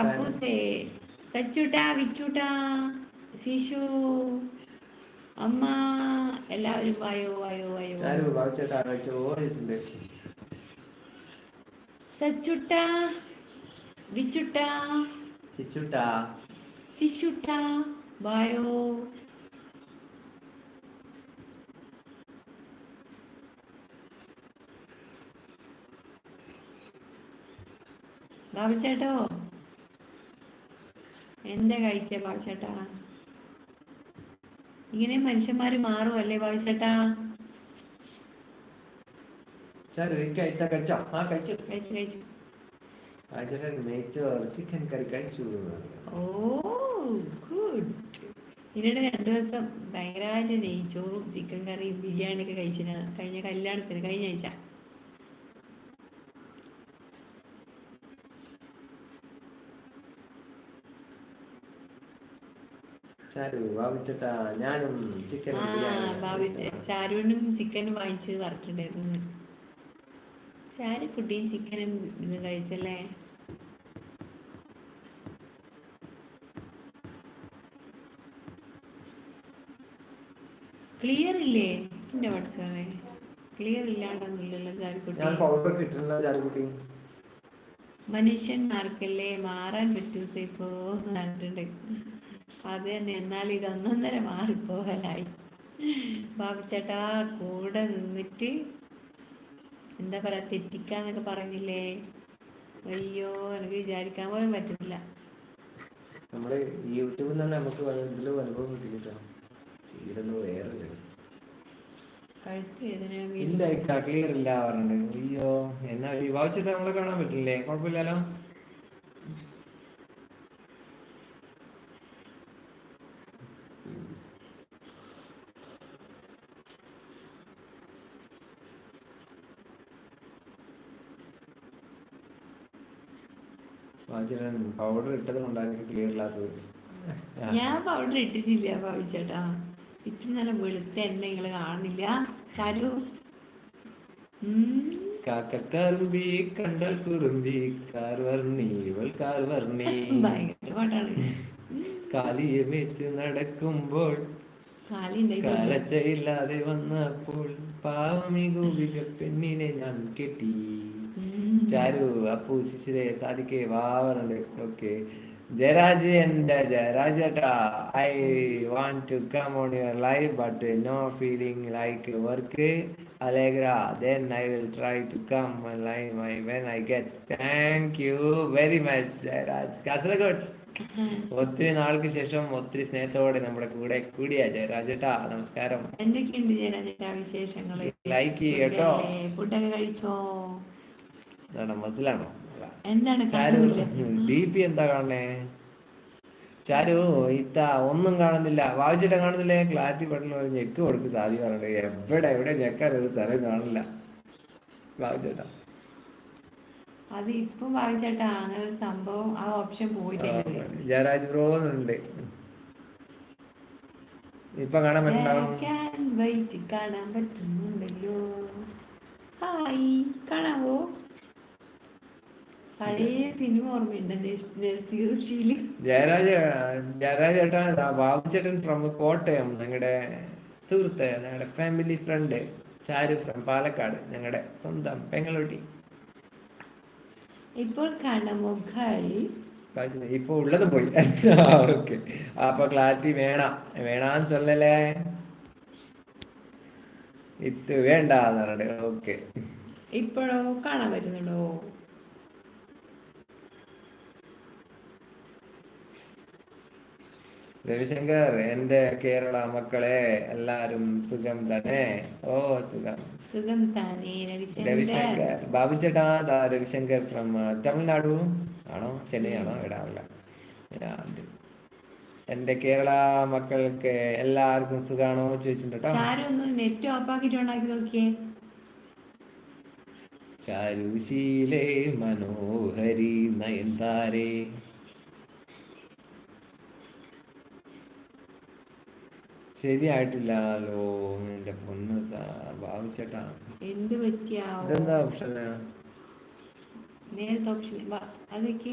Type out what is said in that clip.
അപ്പൂസേ, സച്ചൂട്ടാ, വിച്ചൂട്ടാ, ശിശു, അമ്മ, എല്ലാവരും വായോ വായോ വായോ. സച്ചുട്ടാ, വിച്ചുട്ടാ, ശിശുട്ടാ, വായോ. ബാബുച്ചേട്ടോ, എന്താ കഴിച്ച ബാബുച്ചേട്ടാ? ഇങ്ങനെ മനുഷ്യന്മാര് മാറുമല്ലേ ബാബുച്ചേട്ടാ? ചിക്കൻ കറി കഴിച്ചു. ഓ ഗുഡ്. ഇതിനിടെ 2 ദിവസം ഭയങ്കരമായിട്ട് നെയ്ച്ചോറും ചിക്കൻ കറിയും ബിരിയാണിയൊക്കെ കഴിച്ചിട്ടാണ് കഴിഞ്ഞ കല്യാണത്തിന് കഴിഞ്ഞ ആഴ്ച. ഞാനും ചിക്കൻ ചാരുവിനും ചിക്കനും വാങ്ങിച്ച് വറക്കുണ്ടായിരുന്നു. ചാരുക്കുട്ടിയും ചിക്കനും ഇന്ന് കഴിച്ചല്ലേ? ക്ലിയർ ഇല്ലേ എന്റെ പഠിച്ചോനെ? ക്ലിയർ ഇല്ലാണ്ടൊന്നുമില്ലല്ലോ ചാരുക്കുട്ടി. മനുഷ്യന്മാർക്കല്ലേ മാറാൻ പറ്റൂ സേപ്പോ പറഞ്ഞിട്ടുണ്ട്. അത് തന്നെ. എന്നാൽ ഇത് 1.5 മാറിപ്പോകലായി. ബാബുച്ചേട്ടാ കൂടെ നിന്നിട്ട് എന്താ പറയാ, തെറ്റിക്കാന്നൊക്കെ പറഞ്ഞില്ലേ? അയ്യോ, എനിക്ക് വിചാരിക്കാൻ പോലും പറ്റുന്നില്ല. നമ്മള് യൂട്യൂബിൽ തന്നെ നമുക്ക് ഇതിലും അനുഭവം കിട്ടിയിട്ടാണ്. ഇല്ല, ക്ലിയർ ഇല്ല പറഞ്ഞിട്ട്. അയ്യോ, എന്നാ വിവാഹിച്ചിട്ട് നമ്മളെ കാണാൻ പറ്റില്ലേ? കുഴപ്പമില്ലല്ലോ. പൗഡർ ഇട്ടത് കൊണ്ടായിരിക്കും ക്ലിയർ ഇല്ലാത്തത്. ഞാൻ പൗഡർ ഇട്ടിട്ടില്ല ഭാവിച്ചേട്ടാ. ഇത്തിരി നല്ല വെളുത്ത എന്നെ നിങ്ങള് കാണുന്നില്ല. ചാരു കാക്കറുമ്പി കണ്ടൽ കുറുമ്പി കാർവർണ്ണി ഇവൾ കാർവർണ്ണി. ഭയങ്കര പാട്ടാണ്. കാലിയെ വെച്ച് നടക്കുമ്പോൾ കാലച്ചയില്ലാതെ വന്നപ്പോൾ പാവമി ഗോപിക പെണ്ണിനെ ഞാൻ കെട്ടി. ചാരു, അപ്പു, ശിശിരെ, സാധിക്കെ വാവറുണ്ട്. Okay, Jayaraj and Jayaraj, I want to come on your live but no feeling like work. Allegra, then I will try to come live when I get. Thank you very much, Jayaraj. Kasaragod. ഒത്തിരി നാൾക്ക് ശേഷം ഒത്തിരി സ്നേഹത്തോടെ നമ്മുടെ കൂടെ കൂടിയ ജയരാജേട്ടാ, നമസ്കാരം. എന്തൊക്കെയുണ്ട് ജയരാജേട്ടാ വിശേഷങ്ങള്? ലൈക്ക് ചെയ്യട്ടോ. ഫുഡൊക്കെ കഴിച്ചോ? മസിലാണോ? എന്താണ് ഡി പി എന്താ കാണണേ? ചാരു, ഇത്ത ഒന്നും കാണുന്നില്ല. വായിച്ചിട്ട് കാണുന്നില്ലേ? ക്ലാരിറ്റി ബട്ടണിൽ ഞെക്ക് കൊടുക്ക് സാധി പറഞ്ഞിട്ട്. എവിടെ ഞെക്കാൻ ഒരു സ്ഥലം കാണില്ല വായിച്ചേട്ടാ. അത് ഇപ്പം വായിച്ചേട്ടാ അങ്ങനെ ഒരു സംഭവം, ആ ഓപ്ഷൻ പോയിട്ടില്ല. ജയരാജ് ബ്രോ ഉണ്ട്. ഇപ്പൊ കാണാൻ പറ്റുന്നുണ്ടാവും. കാണാൻ പറ്റുന്നുണ്ടല്ലോ. ഹായ്, കാണാവോ? പഴയ സിനിമ ഓർമ്മയുണ്ട്. ജയരാജ് ചേട്ടാ, ബാബു ചേട്ടൻ ഫ്രം കോട്ടയം, ഞങ്ങളുടെ സുഹൃത്ത്, ഞങ്ങളുടെ family friend. Charu from Palakkad, ഞങ്ങളുടെ സ്വന്തം പെങ്ങളുട്ടി. ഇപ്പോൾ കാണാമോ ഗൈസ്? ഇപ്പൊ ഉള്ളത് പോയി. ഓക്കെ, അപ്പൊ ക്ലാരിറ്റി വേണാന്ന് சொல்லலே. ഇത് വേണ്ടാന്ന് പറഞ്ഞിട്ട്. ഓക്കെ, ഇപ്പോഴോ കാണാൻ പറ്റുന്നുണ്ടോ? രവിശങ്കർ, എന്റെ കേരള മക്കളെ എല്ലാരും സുഖം തന്നെ? ഓ, സുഖം തന്നെ രവിശങ്കർ. ബാബു ചേട്ടാ, രവിശങ്കർ ഫ്രം തമിഴ്നാടു ആണോ? ചെന്നൈ ആണോ? ഇടാവില്ല. എന്റെ കേരള മക്കൾക്ക് എല്ലാവർക്കും സുഖാണോ ചോദിച്ചിട്ടോ. നെറ്റ് ഓഫ് ആക്കിട്ട് ഉണ്ടാക്കി നോക്കിയേ. ചാരുശീലേ മനോഹരി നയൻതാരേ. ശരിയായിട്ടില്ലല്ലോ എന്റെ പൊന്ന് ഭാവിച്ചേട്ടാ. എന്ത് പറ്റിയാ? ഇതെന്താ ഓപ്ഷൻ? നേരത്തെ ഓപ്ഷൻ അതൊക്കെ